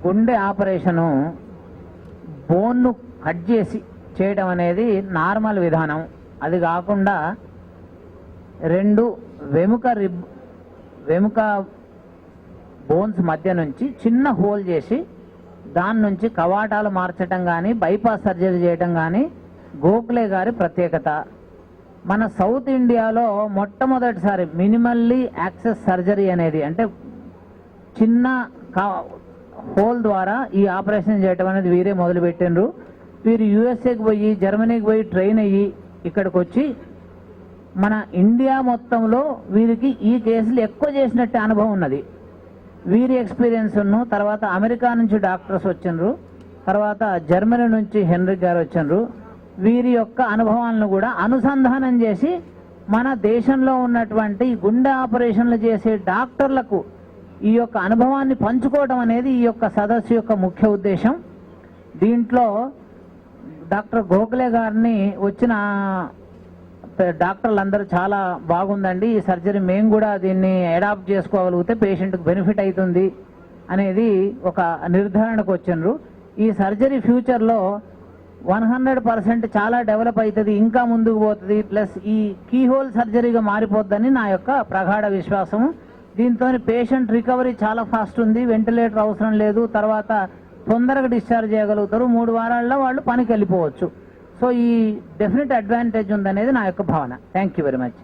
గుండె operation బోన్ను cut చేసి చేయడం అనేది నార్మల్ విధానం. అది కాకుండా 2 వెముక బోన్స్ మధ్య నుంచి చిన్న హోల్ చేసి దాని నుంచి కవాటాలు మార్చడం కానీ బైపాస్ సర్జరీ చేయడం కానీ గోఖలే గారి ప్రత్యేకత. మన సౌత్ ఇండియాలో మొట్టమొదటిసారి మినిమల్లీ యాక్సెస్ సర్జరీ అనేది, అంటే చిన్న హోల్ ద్వారా ఈ ఆపరేషన్ చేయటం అనేది వీరే మొదలుపెట్టిండ్రు. వీరు యుఎస్ఏకి పోయి జర్మనీకి పోయి ట్రైన్ అయ్యి ఇక్కడికి వచ్చి మన ఇండియా మొత్తంలో వీరికి ఈ కేసులు ఎక్కువ చేసినట్టే అనుభవం ఉన్నది. వీరి ఎక్స్పీరియన్స్ను తర్వాత అమెరికా నుంచి డాక్టర్స్ వచ్చిండ్రు, తర్వాత జర్మనీ నుంచి హెన్రిక్ గారు వచ్చిండ్రు. వీరి యొక్క అనుభవాలను కూడా అనుసంధానం చేసి మన దేశంలో ఉన్నటువంటి గుండె ఆపరేషన్లు చేసే డాక్టర్లకు ఈ యొక్క అనుభవాన్ని పంచుకోవడం అనేది ఈ యొక్క సదస్సు యొక్క ముఖ్య ఉద్దేశం. దీంట్లో డాక్టర్ గోఖలే గారిని వచ్చిన డాక్టర్లందరూ చాలా బాగుందండి, ఈ సర్జరీ మేము కూడా దీన్ని అడాప్ట్ చేసుకోగలిగితే పేషెంట్కి బెనిఫిట్ అవుతుంది అనేది ఒక నిర్ధారణకు వచ్చిండ్రు. ఈ సర్జరీ ఫ్యూచర్లో 100% చాలా డెవలప్ అవుతుంది, ఇంకా ముందుకు పోతుంది, ప్లస్ ఈ కీహోల్ సర్జరీగా మారిపోద్దని నా యొక్క ప్రగాఢ విశ్వాసం. దీంతో పేషెంట్ రికవరీ చాలా ఫాస్ట్ ఉంది, వెంటిలేటర్ అవసరం లేదు, తర్వాత తొందరగా డిశ్చార్జ్ చేయగలుగుతారు, 3 వారాల్లో వాళ్ళు పనికి వెళ్ళిపోవచ్చు. సో ఈ డెఫినెట్ అడ్వాంటేజ్ ఉందనేది నా యొక్క భావన. Thank you very much.